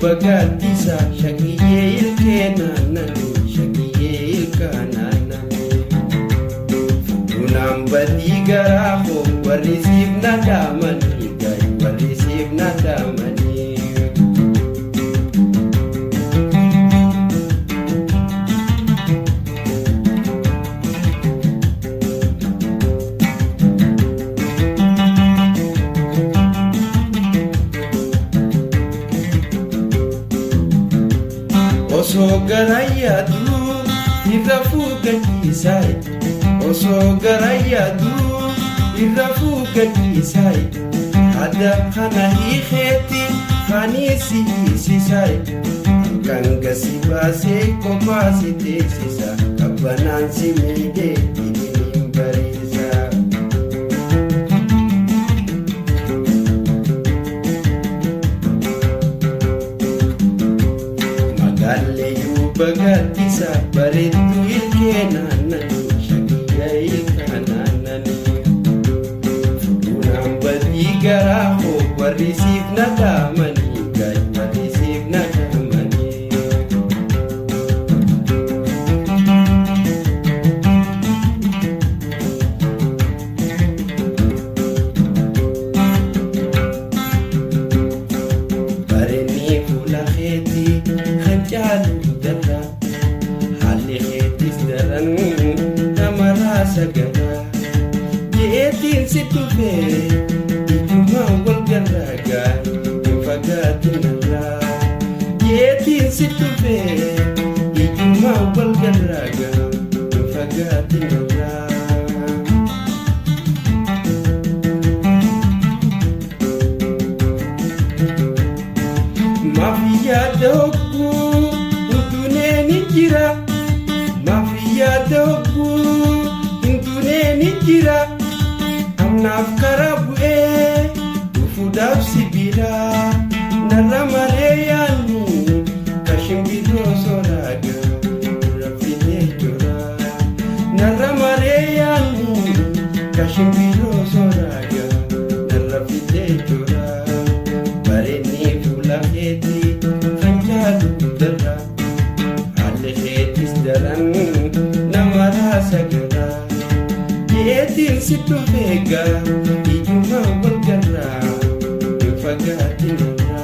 bagatisa shakiye ilkena nanu shakiye ilkana tunam badigaraho warisib nadamani gai warisib nadamani Oso garayadu irafuga kisai Oso garayadu irafuga kisai Hada khana hikheti khanisi sisai Kanga sibase kopasi tesisa Kabanan simide idinim bariza bagatisa baretu ilkena nanu shakiya ilkana nani tunam badigaraho warisib nadamani gai warisib nadamani bareni fulakheti khanjalu sagara yetin sitube ituma walgaraga infagatinara yetin sitube ituma walgaraga infagatinara mafia dogu utuneni jira mafia dogu Nijira amnaf karabue ufudaf sibira naramareyani kashimbiro soraga rafine jora naramareyani kashimbiro soraga rafine jora bareni fulaheti kanjalu dara alhetis daran namara sagara yetin situ bega ijuma walgara infagatinara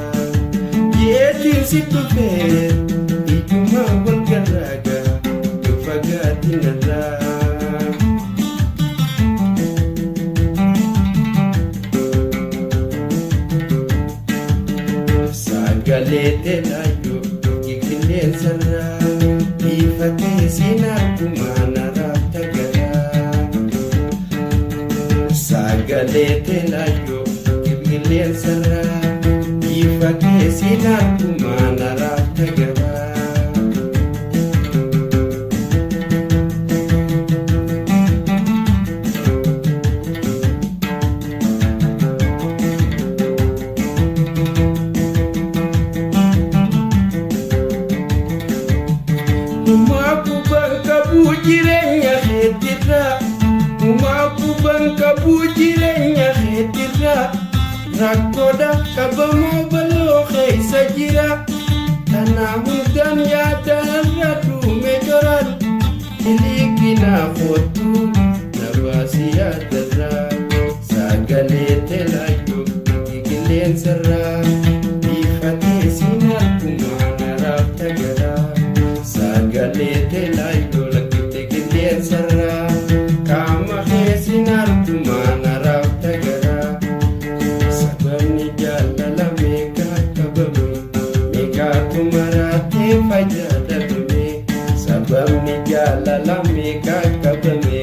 yetin situ bega ijuma walgaraga infagatinara sagalete layo ikilen sarra ifate sinarkumana Sagalete layo kibilen sarra ifate sinarkumana raftagara Umakubanka bujirenya hetira Umakubanka bujirenya hetira Rakoda kabamo balo khaisa jira Tanahudan ya daratu mejoran Ilikina khotu nabasi ya dara Sagalete layo ikilen sarra Ifate sinarkumana raftagara Sagalete layo ikilen sarra Kama sinarkumana raftagara Sabani jalala meka kabame Meka tumarate fajadabime Sabani jalala meka kabame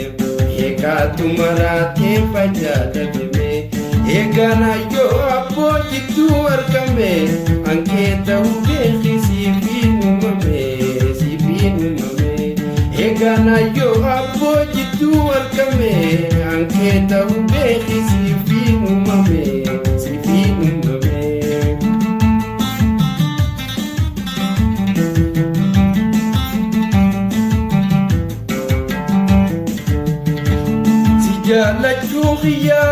Meka tumarate fajadabime Egana yo apo jitu arkame Angketa ubekhi sifinu mame Egana yo apo jitu arkame Angketa ubekhi sifinu mame Sijala churiya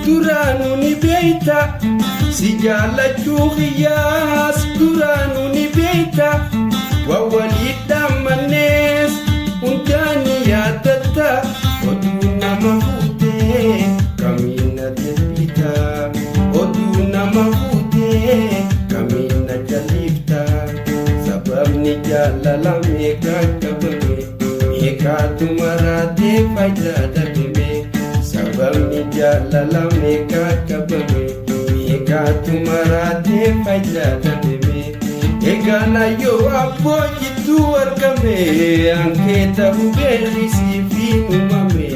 duranu ni beeyta si jaalachuu kiyyaas duraanuu ni beeyta waan walii dhammannees hundaani yaadatta oduu nama fuutee kamiina deebita oduu nama fuutee kamiina jalifta sababni jaalala meeqa qabame meeqaatu maraatee faayidaa dhabame sababni jaalala meeqa qabame meeqaatu maraatee faayidaa dhabame eegana yoo abboo jidduu argame ankeeta hubeerri siifin uumame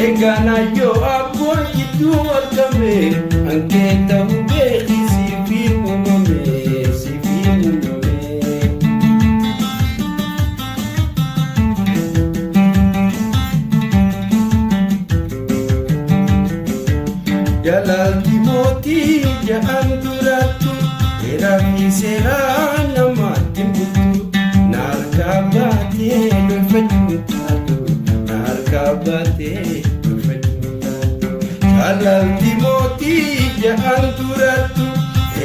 eegana yoo abboo jidduu argame ankeeta hubeerri siifin uumame. Jalalti mootii ja'an durattu Eraafi seeraa namaatti bultu Naarkaa baatee dolfachuun taatu Naarkaa baatee dolfachuun taatu Jalalti mootii ja'an durattu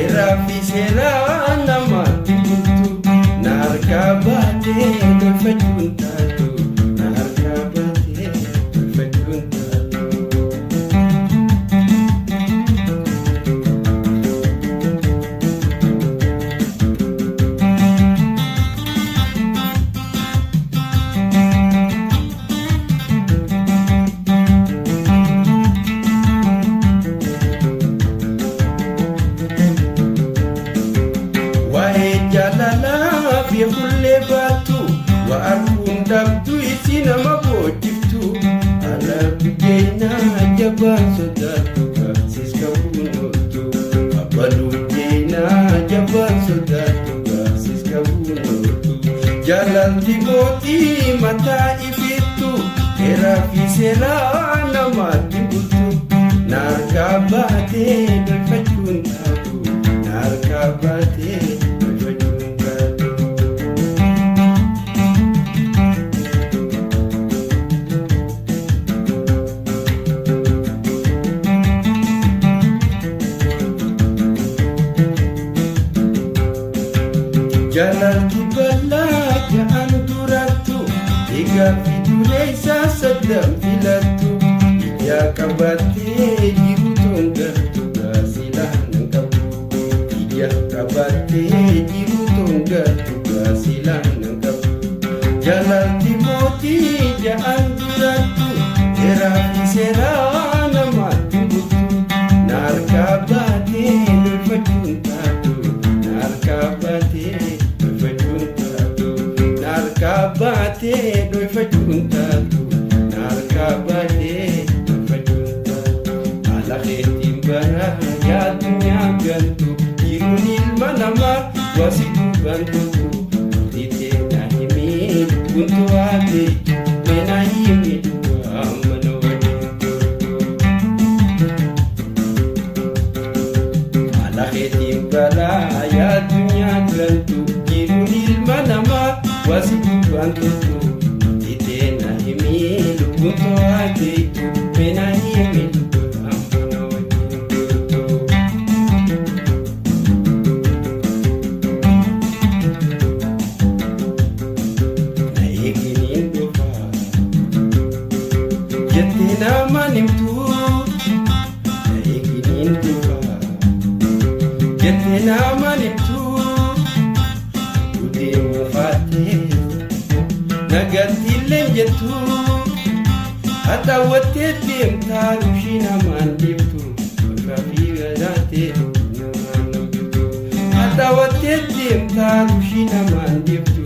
Eraafi seeraa namaatti bultu Naarkaa baatee dolfachuun taatu Naarkaa baatee dolfachuun taatu. Beekulee baatu waarkuun dhabdu isi nama boojjiftu alaabbi jeenaa jabaan sodaatu gaafsis qabuun ooltu abbaluu jeenaa jabaan sodaatu gaafsis qabuun ooltu jaalalti mootii mataa ifittu Eraafi seeraa namaatti bultu naarkaa baatee dolfachuun taatu naarkaa baatee. Jalalti bal'aa ja'an durattu egaa fidureessaa saddam filattu ijaa qabattee jiruutoon gartu gaasilaan hin qabu ija qabattee jiruutoon gartu gaasilaan hin qabu jalalti mootii ja'an durattu Eraafi seeraa namaatti bultu naarkaa baatee dolfachuun taatu naarkaa baatee. Naarkaa baatee dolfachuun taatu naarkaa baatee dolfachuun taatu haala keetiin bara yaadunyaa galtu dhiiruun ilma namaa waasituu bantuutu murtiitee na himii guntuu haatee meenaa himii duwwaa mana waliin turtu haala keetiin bara yaadunyaa galtu dhiiruun ilma namaa waasituu bantuutu murtiitee na himii guntuu haatee meenaa himii duwwaa mana waliin turtu. Na eeginiin dhufaa jettee namaan himtu na eeginiin dhufaa jettee namaan himtu deemu faatee nagattiillee jettu haxaawwattee deemtaa nushii namaan deemtu Eraafi gadaatee namaan hojjetu haxaawwattee deemtaa nushii namaan deemtu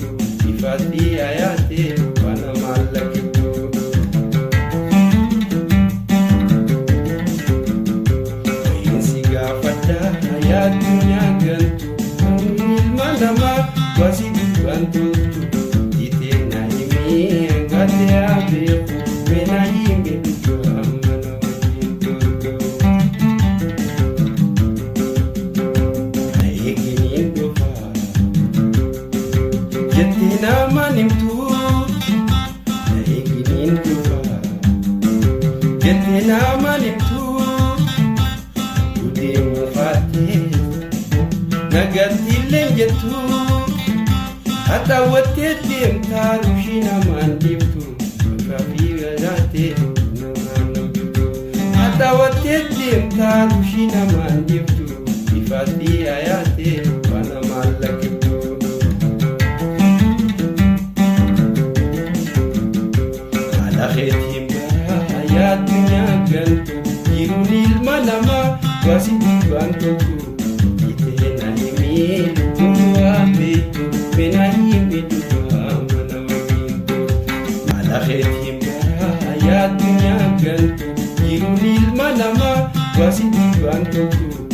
ifaatti ayaatee waan namaan lakkiftu. Wayiinsi gaafadhaa yaadunyaa galtu ilma namaa waasituu bantuutu itee na himii gaatee abeeku meenaa himii duwwaa mana waliin turtu. Na eeginiin dhufaa jettee namaan himtu nagatti lenjetu hatta watte deemtaa rushii namaan deemtu bakka fi gadaate namaan namtu hatta watte deemtaa rushii namaan deemtu ifaatti ayaate wana mallakitu alakheetiin bara yaa addunyaa galtu jiruun ilma namaa wasitti waan tokko itteena himii lubbuu beektu fena himii dhugaa mana wakiintu alakheetiin bara yaa addunyaa galtu jiruun ilma namaa wasitti waan tokko